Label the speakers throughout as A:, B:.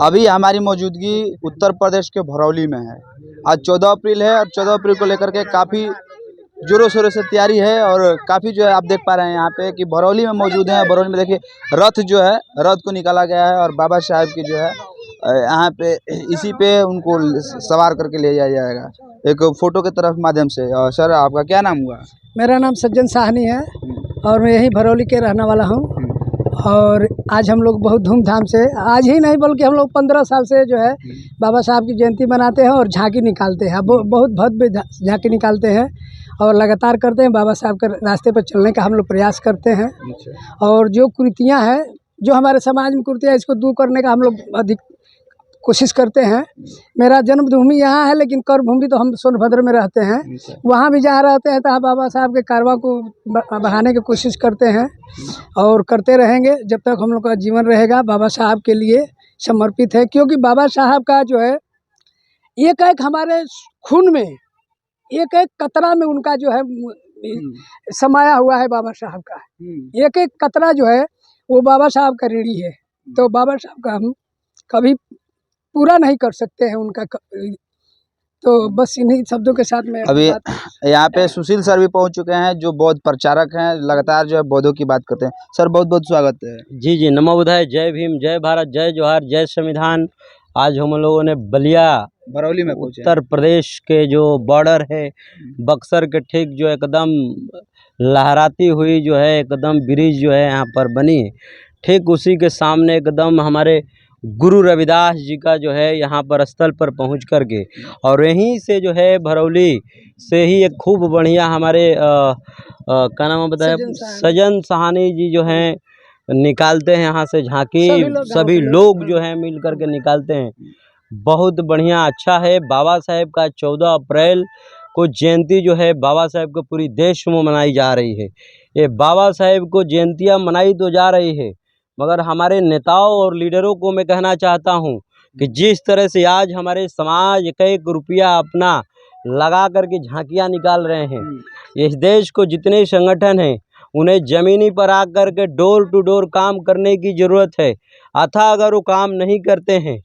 A: अभी हमारी मौजूदगी उत्तर प्रदेश के भरौली में है। आज 14 अप्रैल है और 14 अप्रैल को लेकर के काफ़ी जोरों शोरों से तैयारी है और काफ़ी जो है आप देख पा रहे हैं यहाँ पे कि भरौली में मौजूद हैं। भरौली में देखिए रथ जो है, रथ को निकाला गया है और बाबा साहब की जो है यहाँ पे इसी पे उनको सवार करके ले जाया जाएगा एक फोटो के तरफ माध्यम से। और सर आपका क्या नाम हुआ?
B: मेरा नाम सज्जन साहनी है और मैं यही भरौली के रहने वाला हूँ। और आज हम लोग बहुत धूमधाम से, आज ही नहीं बल्कि हम लोग 15 साल से जो है बाबा साहब की जयंती मनाते हैं और झांकी निकालते हैं। बहुत भव्य झांकी निकालते हैं और लगातार करते हैं। बाबा साहब के रास्ते पर चलने का हम लोग प्रयास करते हैं और जो कुरीतियाँ हैं, जो हमारे समाज में कुरीतियाँ, इसको दूर करने का हम लोग अधिक कोशिश करते हैं। मेरा जन्मभूमि यहाँ है लेकिन कर्मभूमि तो हम सोनभद्र में रहते हैं। वहाँ भी जहाँ रहते हैं तो बाबा साहब के कारवां को बढ़ाने की कोशिश करते हैं और करते रहेंगे जब तक हम लोग का जीवन रहेगा। बाबा साहब के लिए समर्पित है, क्योंकि बाबा साहब का जो है एक एक हमारे खून में, एक एक कतरा में उनका जो है समाया हुआ है। बाबा साहब का एक एक कतरा जो है वो बाबा साहब का ऋणी है। तो बाबा साहब का हम कभी पूरा नहीं कर सकते हैं उनका। तो बस इन्हीं शब्दों के साथ में
A: अभी यहाँ पे सुशील सर भी पहुँच चुके हैं जो बौद्ध प्रचारक हैं, लगातार जो है बौद्धों की बात करते हैं। सर बहुत बहुत स्वागत है।
C: जी जी, नमो बुद्धाय, जय भीम, जय भारत, जय जोहार, जय संविधान। आज हम लोगों ने बलिया
A: भरौली में पहुँचे,
C: उत्तर प्रदेश के जो बॉर्डर है बक्सर के ठीक जो एकदम लहराती हुई जो है एकदम ब्रिज जो है यहाँ पर बनी है, ठीक उसी के सामने एकदम हमारे गुरु रविदास जी का जो है यहाँ पर स्थल पर पहुँच कर के और यहीं से जो है भरौली से ही एक खूब बढ़िया हमारे क्या नाम बताया, सज्जन साहनी जी जो हैं निकालते हैं यहाँ से झांकी। सभी लोग जो हैं मिल कर के निकालते हैं। बहुत बढ़िया, अच्छा है। बाबा साहेब का 14 अप्रैल को जयंती जो है बाबा साहेब को पूरी देश में मनाई जा रही है। ये बाबा साहेब को जयंतियाँ मनाई तो जा रही है, मगर हमारे नेताओं और लीडरों को मैं कहना चाहता हूँ कि जिस तरह से आज हमारे समाज एक एक रुपया अपना लगा करके झांकियाँ निकाल रहे हैं, इस देश को जितने संगठन हैं उन्हें ज़मीनी पर आकर के डोर टू डोर काम करने की ज़रूरत है। अथा अगर वो काम नहीं करते हैं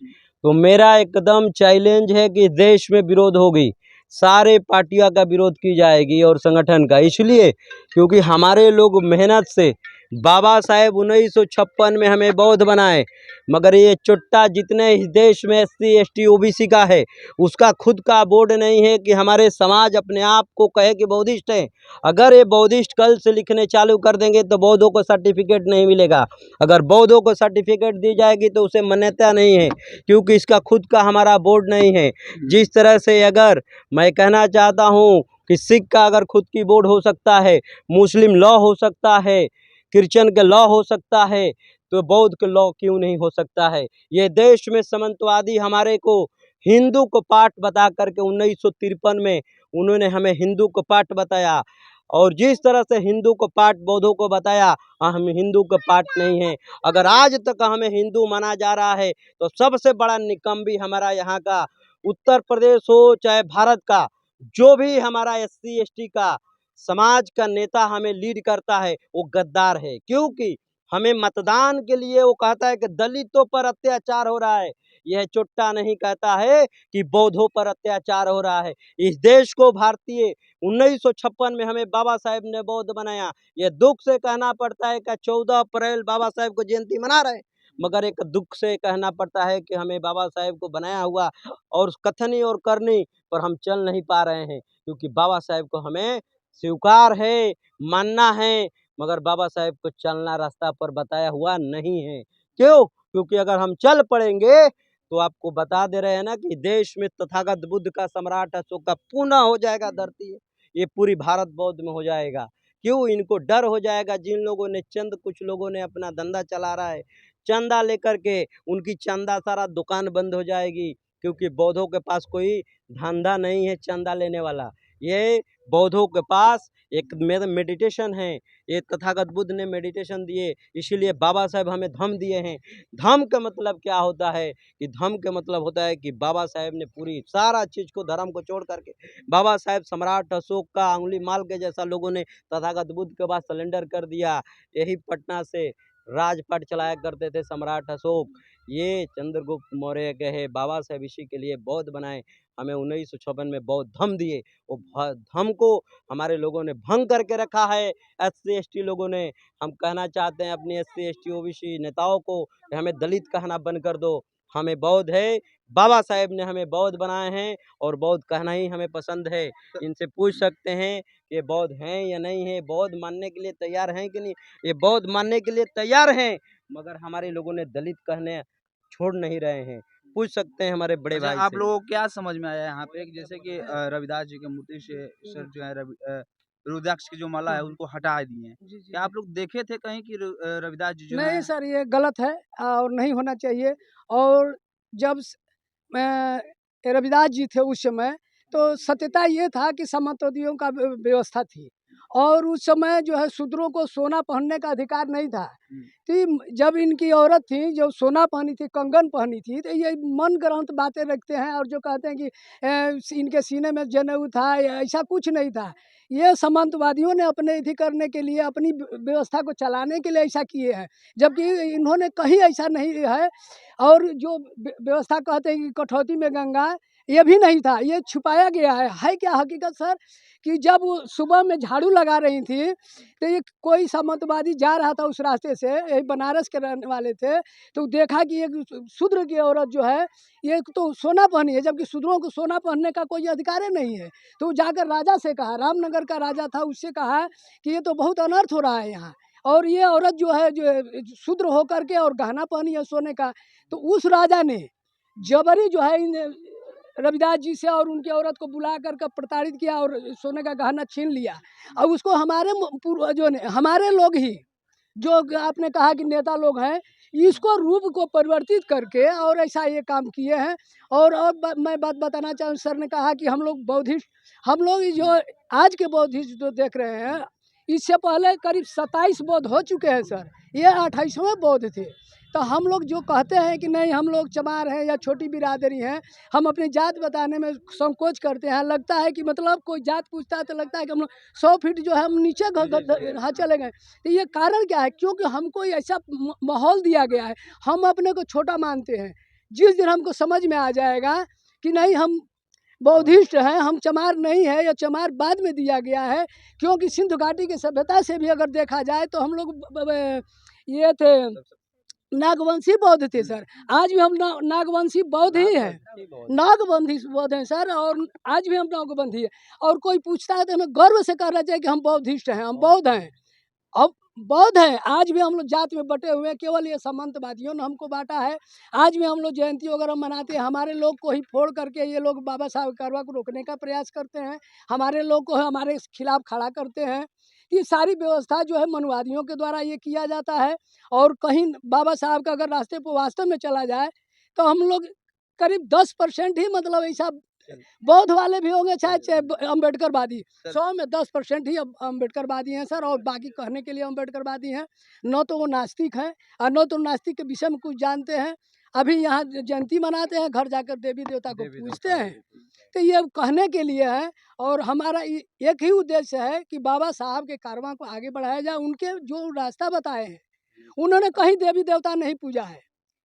C: तो मेरा एकदम चैलेंज है कि देश में विरोध होगी, सारे पार्टियों का विरोध की जाएगी और संगठन का। इसलिए क्योंकि हमारे लोग मेहनत से बाबा साहेब 1956 में हमें बौद्ध बनाए, मगर ये चुट्टा जितने इस देश में SC ST OBC का है उसका खुद का बोर्ड नहीं है कि हमारे समाज अपने आप को कहे कि बौद्धिस्ट है। अगर ये बौद्धिस्ट कल से लिखने चालू कर देंगे तो बौद्धों को सर्टिफिकेट नहीं मिलेगा। अगर बौद्धों को सर्टिफिकेट दी जाएगी तो उसे मान्यता नहीं है, क्योंकि इसका खुद का हमारा बोर्ड नहीं है। जिस तरह से अगर मैं कहना चाहता हूँ कि सिख का अगर खुद की बोर्ड हो सकता है, मुस्लिम लॉ हो सकता है, क्रिश्चियन के लॉ हो सकता है, तो बौद्ध के लॉ क्यों नहीं हो सकता है। ये देश में सामंतवादी हमारे को हिंदू को पाठ बता करके 1953 में उन्होंने हमें हिंदू को पाठ बताया, और जिस तरह से हिंदू को पाठ बौद्धों को बताया, हम हिंदू को पाठ नहीं है। अगर आज तक हमें हिंदू माना जा रहा है तो सबसे बड़ा निकम्बी हमारा यहाँ का उत्तर प्रदेश हो चाहे भारत का, जो भी हमारा SC ST का समाज का नेता हमें लीड करता है वो गद्दार है। क्योंकि हमें मतदान के लिए वो कहता है कि दलितों पर अत्याचार हो रहा है, यह चुट्टा नहीं कहता है कि बौद्धों पर अत्याचार हो रहा है। इस देश को भारतीय 1956 में हमें बाबा साहेब ने बौद्ध बनाया। ये दुख से कहना पड़ता है कि 14 अप्रैल बाबा साहेब को जयंती मना रहे हैं, मगर एक दुख से कहना पड़ता है कि हमें बाबा साहेब को बनाया हुआ और कथनी और करनी पर हम चल नहीं पा रहे हैं, क्योंकि बाबा साहेब को हमें स्वीकार है, मानना है, मगर बाबा साहेब को चलना रास्ता पर बताया हुआ नहीं है। क्यों? क्योंकि अगर हम चल पड़ेंगे तो आपको बता दे रहे हैं ना कि देश में तथागत बुद्ध का सम्राट अशोक का पुनः हो जाएगा धरती, ये पूरी भारत बौद्ध में हो जाएगा। क्यों? इनको डर हो जाएगा। जिन लोगों ने कुछ लोगों ने अपना धंधा चला रहा है, चंदा लेकर के उनकी चंदा सारा दुकान बंद हो जाएगी, क्योंकि बौद्धों के पास कोई धंधा नहीं है चंदा लेने वाला। ये बौद्धों के पास एक मेडिटेशन है, ये तथागत बुद्ध ने मेडिटेशन दिए, इसीलिए बाबा साहेब हमें धम्म दिए हैं। धम्म का मतलब क्या होता है कि धम्म का मतलब होता है कि बाबा साहेब ने पूरी सारा चीज़ को, धर्म को छोड़ करके, बाबा साहेब सम्राट अशोक का अंगुली माल के जैसा लोगों ने तथागत बुद्ध के पास सरेंडर कर दिया। यही पटना से राजपाट चलाया करते थे सम्राट अशोक, ये चंद्रगुप्त मौर्य के है, बाबा साहेब इसी के लिए बौद्ध बनाए, हमें 1956 में बौद्ध धम्म दिए। वो धम्म को हमारे लोगों ने भंग करके रखा है, SC ST लोगों ने। हम कहना चाहते हैं अपनी SC ST OBC नेताओं को कि हमें दलित कहना बंद कर दो, हमें बौद्ध है, बाबा साहेब ने हमें बौद्ध बनाए हैं और बौद्ध कहना ही हमें पसंद है। इनसे पूछ सकते हैं कि ये बौद्ध हैं या नहीं है, बौद्ध मानने के लिए तैयार हैं कि नहीं। ये बौद्ध मानने के लिए तैयार हैं, मगर हमारे लोगों ने दलित कहने छोड़ नहीं रहे हैं। पूछ सकते हैं हमारे बड़े
A: अच्छा,
C: भाई
A: आप
C: से।
A: लोगों को क्या समझ में आया यहाँ पे कि जैसे कि रविदास जी के मूर्ति से सर जो है रुद्राक्ष की जो माला है उनको हटा दिए हैं।
B: जी जी
A: क्या आप लोग देखे थे कहीं कि रविदास जी जो
B: नहीं
A: हैं
B: सर, ये गलत है और नहीं होना चाहिए। और जब रविदास जी थे उस समय, तो सत्यता ये था कि सामंतवादियों का व्यवस्था थी और उस समय जो है शूद्रों को सोना पहनने का अधिकार नहीं था। कि जब इनकी औरत थी जो सोना पहनी थी, कंगन पहनी थी, तो ये मन गढ़ंत बातें रखते हैं और जो कहते हैं कि इनके सीने में जनेऊ था, या ऐसा कुछ नहीं था। ये सामंतवादियों ने अपने इधि करने के लिए, अपनी व्यवस्था को चलाने के लिए ऐसा किए हैं, जबकि इन्होंने कहीं ऐसा नहीं है। और जो व्यवस्था कहते हैं कि कठौती में गंगा, ये भी नहीं था, ये छुपाया गया है क्या हकीकत सर? कि जब वो सुबह में झाड़ू लगा रही थी, तो ये कोई सामंतवादी जा रहा था उस रास्ते से, ये बनारस के रहने वाले थे, तो देखा कि एक शूद्र की औरत जो है ये तो सोना पहनी है, जबकि शूद्रों को सोना पहनने का कोई अधिकार ही नहीं है। तो जाकर राजा से कहा, रामनगर का राजा था, उससे कहा कि ये तो बहुत अनर्थ हो रहा है यहाँ, और ये औरत जो है जो शूद्र होकर के और गहना पहनी है सोने का। तो उस राजा ने जबरी जो है इन रविदास जी से और उनकी औरत को बुला कर प्रताड़ित किया और सोने का गहना छीन लिया। और उसको हमारे पूर्वजों ने, हमारे लोग ही, जो आपने कहा कि नेता लोग हैं, इसको रूप को परिवर्तित करके और ऐसा ये काम किए हैं। और मैं बात बताना चाहूँ, सर ने कहा कि हम लोग बौद्धिस्ट, हम लोग जो आज के बौद्धिस्ट जो देख रहे हैं, इससे पहले करीब 27 बौद्ध हो चुके हैं सर, ये 28वें बौद्ध थे। तो हम लोग जो कहते हैं कि नहीं हम लोग चमार हैं या छोटी बिरादरी हैं, हम अपनी जात बताने में संकोच करते हैं। लगता है कि मतलब कोई जात पूछता है तो लगता है कि हम लोग 100 फीट जो है हम नीचे हाँ चले गए। तो ये कारण क्या है? क्योंकि हमको ऐसा माहौल दिया गया है, हम अपने को छोटा मानते हैं। जिस दिन हमको समझ में आ जाएगा कि नहीं हम बौद्धिस्ट हैं, हम चमार नहीं है, या चमार बाद में दिया गया है, क्योंकि सिंधु घाटी की सभ्यता से भी अगर देखा जाए तो हम लोग ये थे नागवंशी बौद्ध थे सर। आज भी हम नागवंशी बौद्ध ही हैं, नागवंशी बौद्ध हैं सर, और आज भी हम नागवंशी है। और कोई पूछता है तो हमें गर्व से कहना चाहिए कि हम बौद्धिस्ट हैं, हम बौद्ध हैं। अब बौद्ध हैं, आज भी हम लोग जात में बटे हुए हैं, केवल ये सामंतवादियों ने हमको बांटा है। आज भी हम लोग जयंती वगैरह मनाते हैं, हमारे लोग को ही फोड़ करके ये लोग बाबा साहब कारवा को रोकने का प्रयास करते हैं, हमारे लोग को हमारे खिलाफ खड़ा करते हैं। ये सारी व्यवस्था जो है मनुवादियों के द्वारा ये किया जाता है। और कहीं बाबा साहब का अगर रास्ते पर वास्तव में चला जाए तो हम लोग करीब 10% ही मतलब ऐसा बौद्ध वाले भी होंगे, चाहे अम्बेडकरवादी, 100 में 10% ही अम्बेडकरवादी हैं सर, और बाकी कहने के लिए अम्बेडकरवादी हैं। न तो वो नास्तिक हैं और न तो नास्तिक के विषय में कुछ जानते हैं। अभी यहाँ जयंती मनाते हैं, घर जाकर देवी देवता को पूजते हैं, तो ये कहने के लिए है। और हमारा एक ही उद्देश्य है कि बाबा साहब के कारवां को आगे बढ़ाया जाए। उनके जो रास्ता बताए हैं, उन्होंने कहीं देवी देवता नहीं पूजा है,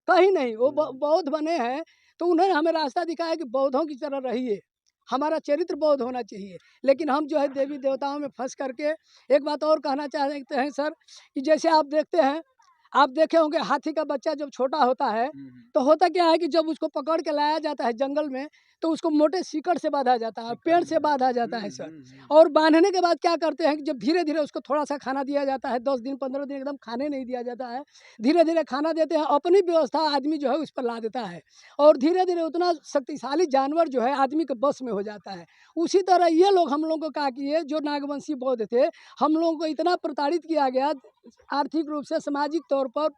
B: कहीं नहीं। वो बौद्ध बने हैं तो उन्होंने हमें रास्ता दिखाया कि बौद्धों की तरह रहिए, हमारा चरित्र बौद्ध होना चाहिए। लेकिन हम जो है देवी देवताओं में फंस करके, एक बात और कहना चाहते हैं सर, कि जैसे आप देखते हैं, आप देखे होंगे हाथी का बच्चा जब छोटा होता है तो होता क्या है कि जब उसको पकड़ के लाया जाता है जंगल में, तो उसको मोटे सीकड़ से बांधा जाता है, पेड़ से बांधा जाता है सर। और बांधने के बाद क्या करते हैं कि जब धीरे धीरे उसको थोड़ा सा खाना दिया जाता है, 10 दिन 15 दिन एकदम खाने नहीं दिया जाता है, धीरे धीरे खाना देते हैं, अपनी व्यवस्था आदमी जो है उस पर ला देता है, और धीरे धीरे उतना शक्तिशाली जानवर जो है आदमी के बस में हो जाता है। उसी तरह ये लोग हम लोगों को क्या किए, जो नागवंशी बौद्ध थे, हम लोगों को इतना प्रताड़ित किया गया, आर्थिक रूप से, सामाजिक तौर पर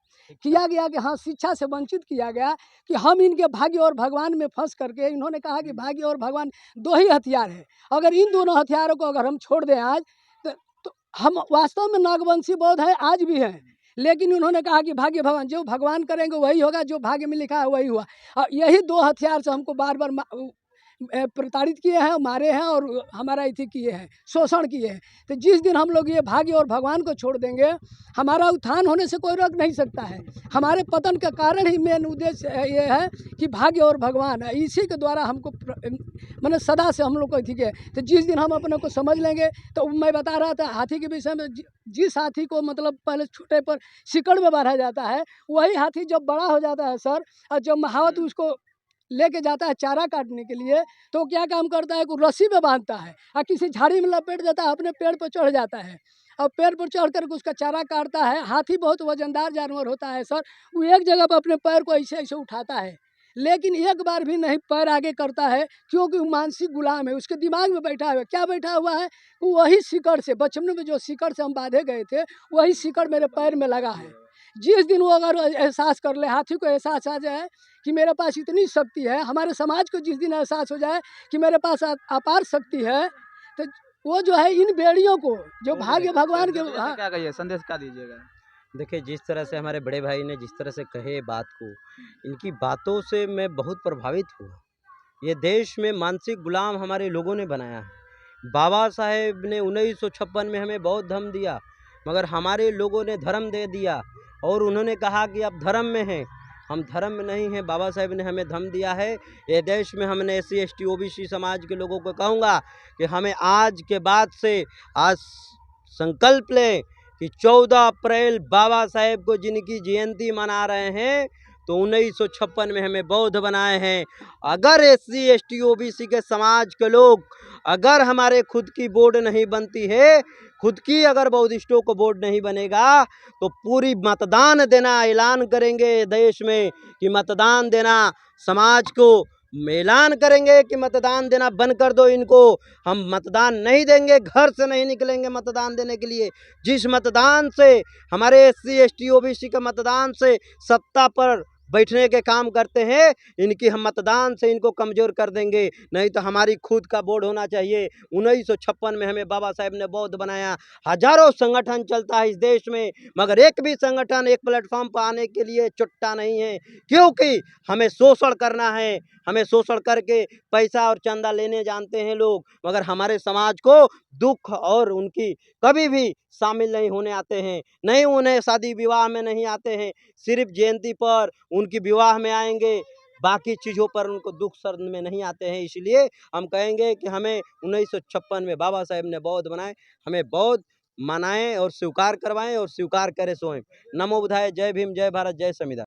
B: किया गया कि हाँ, शिक्षा से वंचित किया गया, कि हम इनके भाग्य और भगवान में फंस करके, इन्होंने कहा कि भाग्य और भगवान 2 ही हथियार है, अगर इन दोनों हथियारों को अगर हम छोड़ दें आज तो हम वास्तव में नागवंशी बौद्ध है, आज भी हैं। लेकिन उन्होंने कहा कि भाग्य भगवान, जो भगवान करेंगे वही होगा, जो भाग्य में लिखा है वही हुआ। और यही 2 हथियार से हमको बार बार प्रताड़ित किए हैं, मारे हैं और हमारा इति किए हैं, शोषण किए हैं। तो जिस दिन हम लोग ये भाग्य और भगवान को छोड़ देंगे, हमारा उत्थान होने से कोई रोक नहीं सकता है। हमारे पतन का कारण ही मेन उद्देश्य ये है कि भाग्य और भगवान है, इसी के द्वारा हमको मैंने सदा से हम लोग को ठीक है। तो जिस दिन हम अपने को समझ लेंगे, तो मैं बता रहा था हाथी के विषय में, जिस हाथी को मतलब पहले छोटे पर सिकड़ में बांधा जाता है, वही हाथी जब बड़ा हो जाता है सर, और जब महावत उसको लेके जाता है चारा काटने के लिए, तो क्या काम करता है कि रस्सी में बांधता है और किसी झाड़ी में लपेट देता है, अपने पेड़ पर चढ़ जाता है और पेड़ पर चढ़ कर उसका चारा काटता है। हाथी बहुत वजनदार जानवर होता है सर, वो एक जगह पर अपने पैर को ऐसे ऐसे उठाता है, लेकिन एक बार भी नहीं पैर आगे करता है, क्योंकि वो मानसिक गुलाम है। उसके दिमाग में बैठा हुआ है, क्या बैठा हुआ है, वही सिकड़ से, बचपन में जो सिकड़ से हम बांधे गए थे, वही सिकड़ मेरे पैर में लगा है। जिस दिन वो अगर एहसास कर ले, हाथी को एहसास आ जाए कि मेरे पास इतनी शक्ति है, हमारे समाज को जिस दिन एहसास हो जाए कि मेरे पास अपार शक्ति है, तो वो जो है इन बेड़ियों को जो भाग्य भगवान के
A: क्या कहिए, संदेश क्या दीजिएगा?
C: देखिए, जिस तरह से हमारे बड़े भाई ने जिस तरह से कहे बात को, इनकी बातों से मैं बहुत प्रभावित हुआ। ये देश में मानसिक गुलाम हमारे लोगों ने बनाया है। बाबा साहेब ने 1956 में हमें बौद्ध धर्म दिया, मगर हमारे लोगों ने धर्म दे दिया और उन्होंने कहा कि अब धर्म में हैं। हम धर्म में नहीं हैं, बाबा साहेब ने हमें धर्म दिया है। ये देश में हमने SC ST OBC समाज के लोगों को कहूँगा कि हमें आज के बाद से आज संकल्प लें कि 14 अप्रैल बाबा साहेब को जिनकी जयंती मना रहे हैं, तो 1956 में हमें बौद्ध बनाए हैं। अगर SC ST OBC के समाज के लोग, अगर हमारे खुद की बोर्ड नहीं बनती है, खुद की अगर बौद्धिस्टों को बोर्ड नहीं बनेगा, तो पूरी मतदान देना ऐलान करेंगे देश में कि मतदान देना, समाज को ऐलान करेंगे कि मतदान देना बंद कर दो इनको। हम मतदान नहीं देंगे, घर से नहीं निकलेंगे मतदान देने के लिए। जिस मतदान से हमारे SC ST OBC के मतदान से सत्ता पर बैठने के काम करते हैं, इनकी हम मतदान से इनको कमज़ोर कर देंगे। नहीं तो हमारी खुद का बोर्ड होना चाहिए। 1956 में हमें बाबा साहेब ने बौद्ध बनाया। हजारों संगठन चलता है इस देश में, मगर एक भी संगठन एक प्लेटफॉर्म पर आने के लिए चुटता नहीं है, क्योंकि हमें शोषण करना है। हमें शोषण करके पैसा और चंदा लेने जानते हैं लोग, मगर हमारे समाज को दुख और उनकी कभी भी शामिल नहीं होने आते हैं। नहीं, उन्हें शादी विवाह में नहीं आते हैं, सिर्फ जयंती पर उनकी विवाह में आएंगे, बाकी चीज़ों पर उनको दुख सर्द में नहीं आते हैं। इसलिए हम कहेंगे कि हमें 1956 में बाबा साहेब ने बौद्ध बनाए, हमें बौद्ध मनाएं और स्वीकार करवाएं और स्वीकार करें स्वयं। नमो बुद्धाय। जय भीम, जय भारत, जय संविधान।